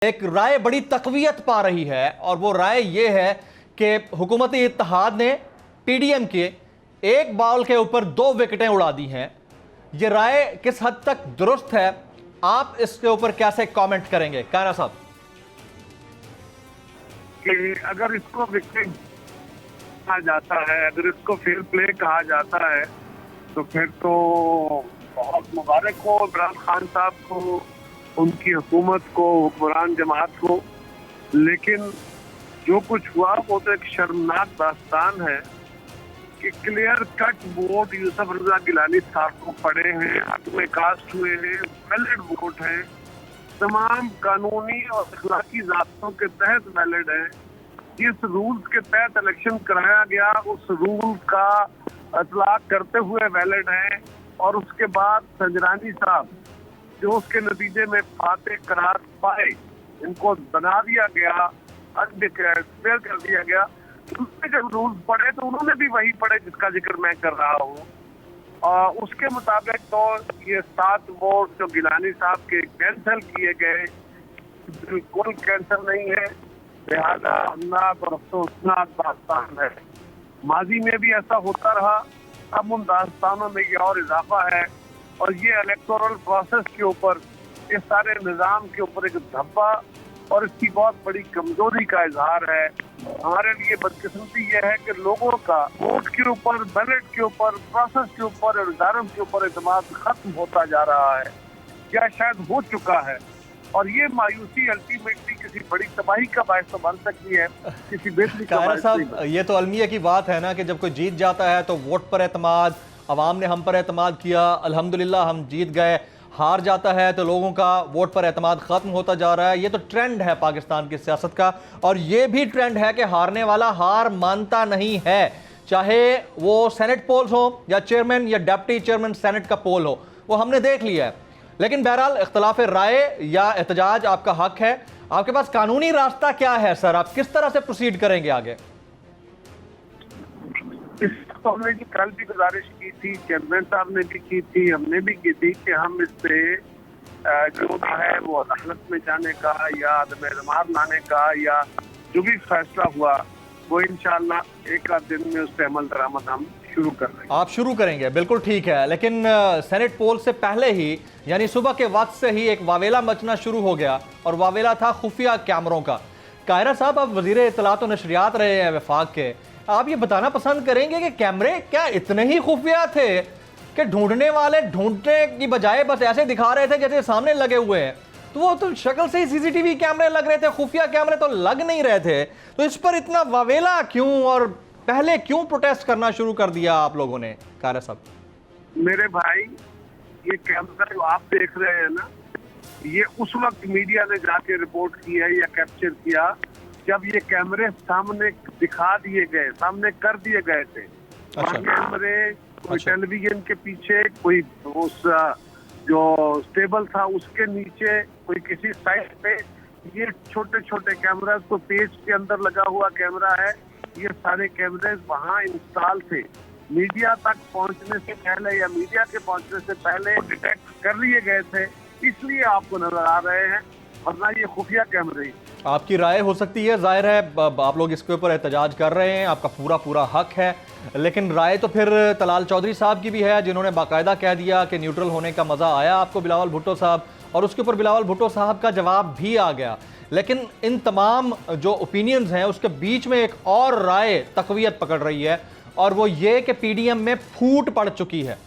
एक राय बड़ी तकवीयत पा रही है और वो राय ये है कि हुकूमती इत्तेहाद ने पीडीएम के एक बॉल के ऊपर 2 विकेटें उड़ा दी हैं। ये राय किस हद तक दुरुस्त है, आप इसके ऊपर कैसे कमेंट करेंगे कायरा साहब? कि अगर इसको विकेट कहा जाता है, अगर इसको फेयर प्ले कहा जाता है तो फिर तो बहुत मुबारक हो इमरान खान साहब को, उनकी हुकूमत को, हुक्मरान जमात को। लेकिन जो कुछ हुआ वो तो एक शर्मनाक दास्तान है कि क्लियर कट वोट यूसुफ रजा गिलानी साहब को पड़े हैं, हक में कास्ट हुए हैं, वैलिड वोट हैं, तमाम कानूनी और अखलाकी ज़ाब्तों के तहत वैलिड है। जिस रूल्स के तहत इलेक्शन कराया गया उस रूल का इतलाक करते हुए वैलिड है। और उसके बाद संजरानी साहब जो उसके नतीजे में फाते करार पाए, इनको बना दिया गया, अनडिक्लेयर कर दिया गया। उसमें जब रूल्स पढ़े तो उन्होंने भी वही पढ़े जिसका जिक्र मैं कर रहा हूँ। और उसके मुताबिक तो ये 7 वोट जो गिलानी साहब के कैंसिल किए गए बिल्कुल कैंसिल नहीं है। लिहाजा अफनाक और अफसोसनाक दास्तान है। माजी में भी ऐसा होता रहा, अब उन दास्तानों में ये और इजाफा है। और ये इलेक्टोरल प्रोसेस के ऊपर, इस सारे निज़ाम के ऊपर एक धब्बा और इसकी बहुत बड़ी कमजोरी का इजहार है। हमारे लिए बदकिस्मती यह है कि लोगों का वोट के ऊपर, बैलेट के ऊपर, प्रोसेस के ऊपर और इदारों के ऊपर एतमाद खत्म होता जा रहा है, या शायद हो चुका है। और ये मायूसी अल्टीमेटली किसी बड़ी तबाही का बायस तो बन सकती है, किसी बेहतरी का बायस नहीं। साहब, ये तो अलमिया की बात है ना कि जब कोई जीत जाता है तो वोट पर एतमाद, अवाम ने हम पर एतमाद किया, अल्हम्दुलिल्लाह हम जीत गए। हार जाता है तो लोगों का वोट पर एतमाद ख़त्म होता जा रहा है। ये तो ट्रेंड है पाकिस्तान की सियासत का। और ये भी ट्रेंड है कि हारने वाला हार मानता नहीं है, चाहे वो सेनेट पोल्स हो या चेयरमैन या डिप्टी चेयरमैन सेनेट का पोल हो, वो हमने देख लिया है। लेकिन बहरहाल इख्तलाफ राय या एहतजाज आपका हक है। आपके पास कानूनी रास्ता क्या है सर? आप किस तरह से प्रोसीड करेंगे आगे? इस तो हमने कल भी गुजारिश की थी, चेयरमैन साहब ने भी की थी, हमने भी की थी कि हम इस पे जो है वो अदालत में जाने का या अदम एतमाद लाने का या जो भी फैसला हुआ वो इंशाअल्लाह एक आध दिन में उस पर अमल दरामद हम शुरू कर रहे हैं। आप शुरू करेंगे, बिल्कुल ठीक है। लेकिन सेनेट पोल से पहले ही, यानी सुबह के वक्त से ही एक वावेला मचना शुरू हो गया और वावेला था खुफिया कैमरों का। कायरा साहब, आप वजीर इत्तलात और नशरियात रहे हैं वफाक के, आप ये बताना पसंद करेंगे कि कैमरे क्या इतने ही खुफिया थे कि ढूंढने वाले ढूंढने की बजाय बस ऐसे दिखा रहे थे जैसे सामने लगे हुए हैं? तो वो तो शक्ल से ही सीसीटीवी कैमरे लग रहे थे, खुफिया कैमरे तो लग नहीं रहे थे। तो इस पर इतना वावेला क्यों और पहले क्यों प्रोटेस्ट करना शुरू कर दिया आप लोगों ने कायरा साहब? मेरे भाई, ये कैमरा जो आप देख रहे हैं ना, ये उस वक्त मीडिया ने जाके रिपोर्ट की है या कैप्चर किया जब ये कैमरे सामने दिखा दिए गए, सामने कर दिए गए थे। अच्छा। कैमरे कोई टेलीविजन के पीछे, कोई उस जो स्टेबल था उसके नीचे, कोई किसी साइड पे, ये छोटे छोटे कैमरा, कोई पेज के अंदर लगा हुआ कैमरा है। ये सारे कैमरे वहाँ इंस्टॉल थे। मीडिया तक पहुँचने से पहले या मीडिया के पहुँचने से पहले डिटेक्ट कर लिए गए थे, इसलिए आपको नजर आ रहे हैं, वरना ये खुफिया कैमरे। आपकी राय हो सकती है, जाहिर है आप लोग इसके ऊपर एहतजाज कर रहे हैं, आपका पूरा हक है। लेकिन राय तो फिर तलाल चौधरी साहब की भी है, जिन्होंने बाकायदा कह दिया कि न्यूट्रल होने का मज़ा आया आपको बिलावल भुट्टो साहब, और उसके ऊपर बिलावल भुट्टो साहब का जवाब भी आ गया। लेकिन इन तमाम जो ओपिनियंस हैं उसके बीच में एक और राय तकवीयत पकड़ रही है, और वो ये कि पीडीएम में फूट पड़ चुकी है।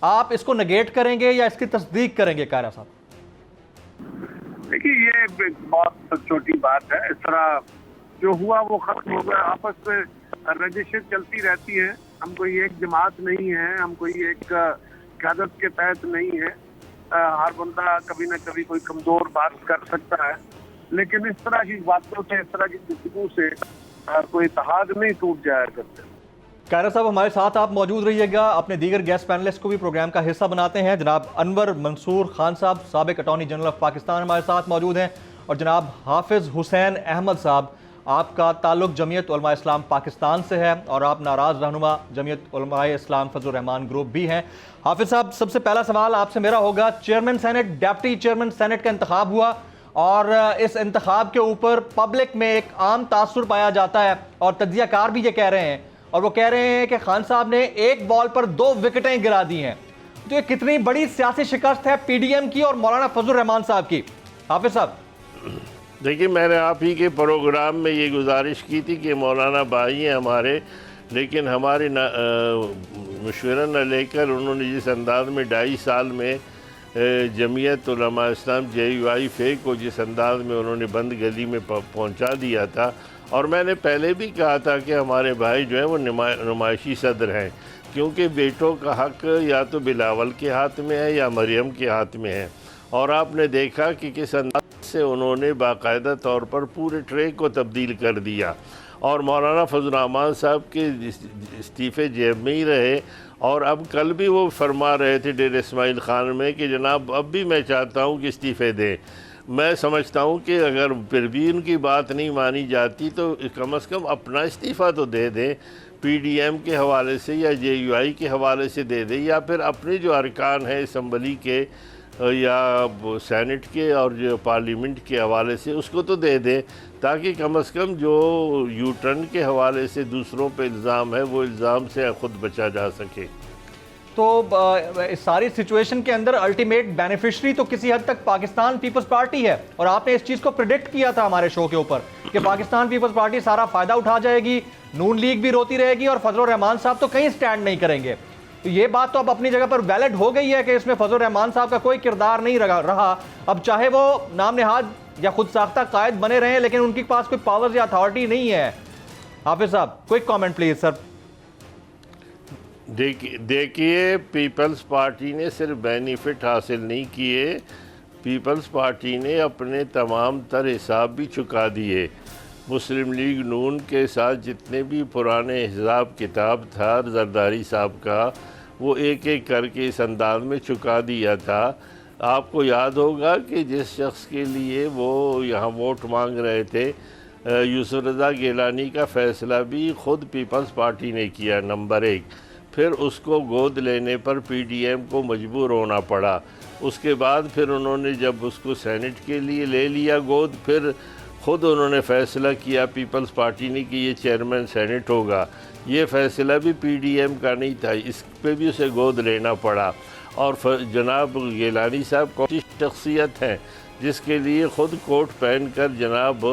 आप इसको नेगेट करेंगे या इसकी तस्दीक करेंगे कायरा साहब? देखिए, ये बहुत छोटी बात है। इस तरह जो हुआ वो खत्म हो गया, आपस में रजिशें चलती रहती है। हम कोई एक जमात नहीं है, हम कोई एक क़यादत के तहत नहीं है। हर बंदा कभी ना कभी कोई कमजोर बात कर सकता है, लेकिन इस तरह की बातों से, इस तरह की गुफ्तगू से कोई इत्तेहाद नहीं टूट जाया करते। कायरा साहब, हमारे साथ आप मौजूद रहिएगा। अपने दीगर गेस्ट पैनलिस्ट को भी प्रोग्राम का हिस्सा बनाते हैं। जनाब अनवर मंसूर खान साहब, साबिक अटॉर्नी जनरल ऑफ पाकिस्तान, हमारे साथ मौजूद हैं, और जनाब हाफिज़ हुसैन अहमद साहब, आपका ताल्लुक जमीयत उलमा इस्लाम पाकिस्तान से है और आप नाराज़ रहनुमा जमीयत उलमा इस्लाम फजल रहमान ग्रुप भी हैं। हाफिज़ साहब, सबसे पहला सवाल आपसे मेरा होगा, chairman senate, deputy chairman senate का इंतखाब हुआ और इस इंतखाब के ऊपर पब्लिक में एक आम तासुर पाया जाता है और तज्जियाकार भी ये कह रहे हैं, और वो कह रहे हैं कि खान साहब ने एक बॉल पर 2 विकेटें गिरा दी हैं। तो ये कितनी बड़ी सियासी शिकस्त है पीडीएम की और मौलाना फजल रहमान साहब की। हाफिज साहब, देखिए, मैंने आप ही के प्रोग्राम में ये गुजारिश की थी कि मौलाना भाई हैं हमारे, लेकिन हमारे मशवरा न लेकर उन्होंने जिस अंदाज में 2.5 साल में जमीयत उलमा इस्लाम JUI को जिस अंदाज में उन्होंने बंद गली में पहुंचा दिया था, और मैंने पहले भी कहा था कि हमारे भाई जो है वो नुमाइशी सदर हैं, क्योंकि बेटों का हक या तो बिलावल के हाथ में है या मरियम के हाथ में है। और आपने देखा कि किस अंदाज से उन्होंने बाकायदा तौर पर पूरे ट्रैक को तब्दील कर दिया, और मौलाना फजल रहमान साहब के इस्तीफ़े जेब में ही रहे। और अब कल भी वो फरमा रहे थे डेर इस्माइल ख़ान में कि जनाब अब भी मैं चाहता हूँ कि इस्तीफ़े दें। मैं समझता हूँ कि अगर फिर भी उनकी बात नहीं मानी जाती तो कम से कम अपना इस्तीफ़ा तो दे दें, PDM के हवाले से या JUI के हवाले से दे दें, या फिर अपने जो अरकान हैं असम्बली के या सेनेट के और जो पार्लियामेंट के हवाले से उसको तो दे दें, ताकि कम से कम जो यू टर्न के हवाले से दूसरों पे इल्ज़ाम है वो इल्ज़ाम से ख़ुद बचा जा सके। तो इस सारी सिचुएशन के अंदर अल्टीमेट बेनिफिशरी तो किसी हद तक पाकिस्तान पीपल्स पार्टी है, और आपने इस चीज़ को प्रिडिक्ट किया था हमारे शो के ऊपर कि पाकिस्तान पीपल्स पार्टी सारा फ़ायदा उठा जाएगी, नून लीग भी रोती रहेगी और फजल रहमान साहब तो कहीं स्टैंड नहीं करेंगे। तो ये बात तो अब अपनी जगह पर वैलिड हो गई है कि इसमें फजल रहमान साहब का कोई किरदार नहीं रहा। अब चाहे वो नाम नेहाद या खुद साख्ता कायद बने रहे, लेकिन उनके पास कोई पावर्स या अथॉरिटी नहीं है। हाफिज साहब, क्विक कमेंट प्लीज सर। देखिए, पीपल्स पार्टी ने सिर्फ बेनिफिट हासिल नहीं किए, पीपल्स पार्टी ने अपने तमाम तर हिसाब भी चुका दिए। मुस्लिम लीग नून के साथ जितने भी पुराने हिसाब किताब था जरदारी साहब का, वो एक एक करके इस अंदाज में चुका दिया था। आपको याद होगा कि जिस शख्स के लिए वो यहाँ वोट मांग रहे थे, यूसुफ रज़ा गिलानी का फ़ैसला भी ख़ुद पीपल्स पार्टी ने किया, नंबर 1। फिर उसको गोद लेने पर PDM को मजबूर होना पड़ा। उसके बाद फिर उन्होंने जब उसको सेनेट के लिए ले लिया गोद, फिर ख़ुद उन्होंने फ़ैसला किया पीपल्स पार्टी ने कि ये चेयरमैन सेनेट होगा। ये फ़ैसला भी PDM का नहीं था, इस पे भी उसे गोद लेना पड़ा। और जनाब गिलानी साहब कौन शख्सियत हैं जिसके लिए ख़ुद कोट पहन कर जनाब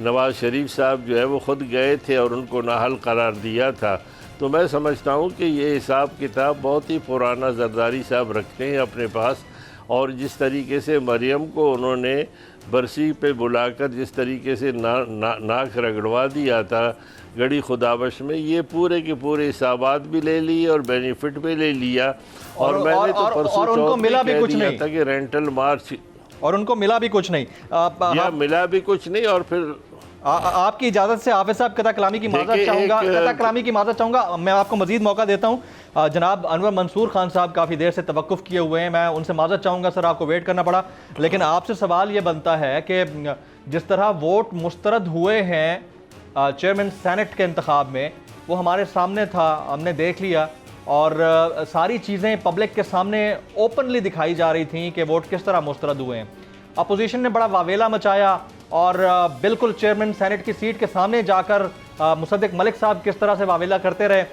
नवाज़ शरीफ साहब जो है वो ख़ुद गए थे और उनको नाअहल करार दिया था। तो मैं समझता हूँ कि ये हिसाब किताब बहुत ही पुराना जरदारी साहब रखते हैं अपने पास। और जिस तरीके से मरियम को उन्होंने बरसी पे बुलाकर जिस तरीके से नाक रगड़वा दिया था गड़ी खुदाबश में, ये पूरे के पूरे हिसाबात भी ले लिए और बेनिफिट भी ले लिया। और मैंने तो परसों चौथ भी कह दिया था कि रेंटल मार्च, और उनको मिला भी कुछ नहीं, या मिला भी कुछ नहीं। और फिर आपकी इजाज़त से हाफिज साहब कता कलामी की माज़रत चाहूँगा। मैं आपको मज़ीद मौका देता हूँ। जनाब अनवर मंसूर खान साहब काफ़ी देर से तवक्कुफ़ किए हुए हैं, मैं उनसे माज़रत चाहूँगा सर, आपको वेट करना पड़ा। लेकिन आपसे सवाल ये बनता है कि जिस तरह वोट मुस्तरद हुए हैं चेयरमैन सेनेट के इंतखाब में, वो हमारे सामने था, हमने देख लिया, और सारी चीज़ें पब्लिक के सामने ओपनली दिखाई जा रही थी कि वोट किस तरह मुस्तरद हुए हैं। अपोजिशन ने बड़ा वावेला मचाया और बिल्कुल चेयरमैन सेनेट की सीट के सामने जाकर मुसद्दिक मलिक साहब किस तरह से वावेला करते रहे।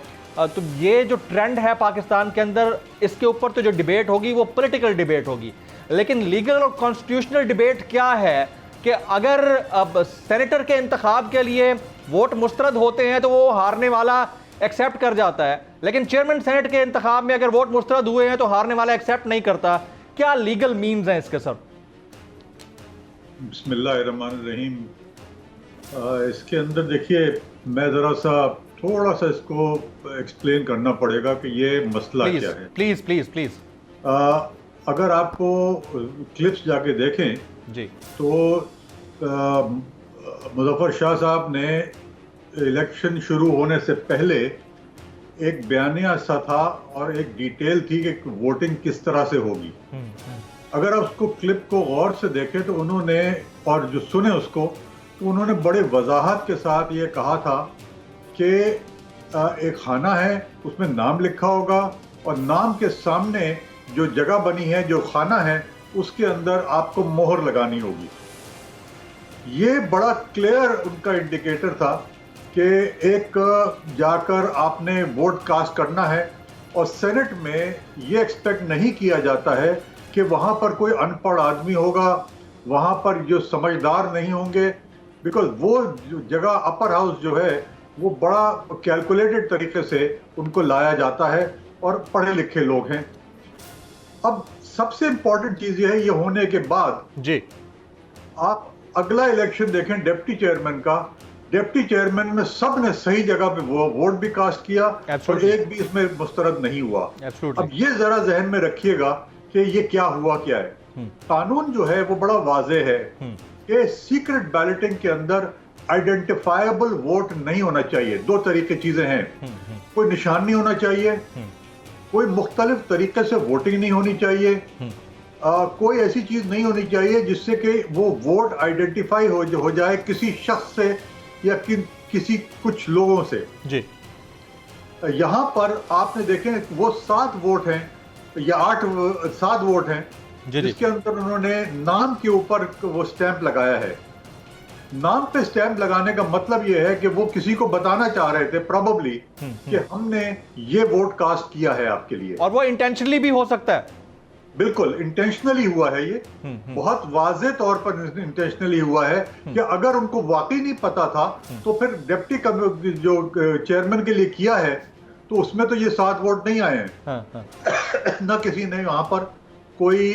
तो ये जो ट्रेंड है पाकिस्तान के अंदर, इसके ऊपर तो जो डिबेट होगी वो पॉलिटिकल डिबेट होगी, लेकिन लीगल और कॉन्स्टिट्यूशनल डिबेट क्या है कि अगर अब सेनेटर के इंतखाब के लिए वोट मुस्तरद होते हैं तो वो हारने वाला एक्सेप्ट कर जाता है, लेकिन चेयरमैन सेनेट के इंतखाब में अगर वोट मुस्तरद हुए हैं तो हारने वाला एक्सेप्ट नहीं करता। क्या लीगल मीन्स हैं इसके सर? बिस्मिल्लाहिर्रहमानिर्रहीम। इसके अंदर देखिए, मैं ज़रा सा थोड़ा सा इसको एक्सप्लेन करना पड़ेगा कि ये मसला क्या है। Please please please. अगर आपको क्लिप्स जाके देखें जी, तो मुज़फ़्फ़र शाह साहब ने इलेक्शन शुरू होने से पहले एक बयानिया सा था और एक डिटेल थी कि वोटिंग किस तरह से होगी। अगर आप उसको क्लिप को गौर से देखें तो उन्होंने, और जो सुने उसको, तो उन्होंने बड़े वजाहत के साथ ये कहा था कि एक खाना है, उसमें नाम लिखा होगा और नाम के सामने जो जगह बनी है, जो खाना है, उसके अंदर आपको मोहर लगानी होगी। ये बड़ा क्लियर उनका इंडिकेटर था कि एक जाकर आपने वोट कास्ट करना है, और सेनेट में ये एक्सपेक्ट नहीं किया जाता है कि वहाँ पर कोई अनपढ़ आदमी होगा, वहाँ पर जो समझदार नहीं होंगे, बिकॉज वो जगह अपर हाउस जो है वो बड़ा कैलकुलेटेड तरीके से उनको लाया जाता है और पढ़े लिखे लोग हैं। अब सबसे इम्पोर्टेंट चीज़ ये है, ये होने के बाद जी आप अगला इलेक्शन देखें डिप्टी चेयरमैन का। डिप्टी चेयरमैन में सब ने सही जगह पे वो वोट भी कास्ट किया और Absolutely. एक भी इसमें मुस्तरद नहीं हुआ। Absolutely. अब ये जरा जहन में रखिएगा कि ये क्या हुआ क्या है। कानून जो है वो बड़ा वाज़ेह है कि सीक्रेट बैलेटिंग के अंदर आइडेंटिफाइबल वोट नहीं होना चाहिए। दो तरीके चीजें हैं, कोई निशान नहीं होना चाहिए, कोई मुख्तलिफ तरीके से वोटिंग नहीं होनी चाहिए, कोई ऐसी चीज नहीं होनी चाहिए जिससे कि वो वोट आइडेंटिफाई हो जाए किसी शख्स से या किसी कुछ लोगों से। जी यहाँ पर आपने देखें वो 7 वोट हैं या 7 वोट हैं जी। जिसके अंदर उन्होंने नाम के ऊपर वो स्टैंप लगाया है। नाम पे स्टैंप लगाने का मतलब ये है कि वो किसी को बताना चाह रहे थे प्रोबेबली कि हमने ये वोट कास्ट किया है आपके लिए, और वो इंटेंशनली भी हो सकता है। बिल्कुल इंटेंशनली हुआ है ये, बहुत वाज़े तौर पर इंटेंशनली हुआ है कि अगर उनको वाकई नहीं पता था तो फिर डिप्टी जो चेयरमैन के लिए किया है तो उसमें तो ये 7 वोट नहीं आए हैं। ना किसी ने वहां पर कोई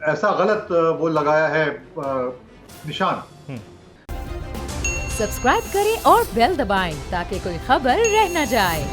ऐसा गलत वो लगाया है निशान। सब्सक्राइब करें और बेल दबाएं ताकि कोई खबर रह न जाए।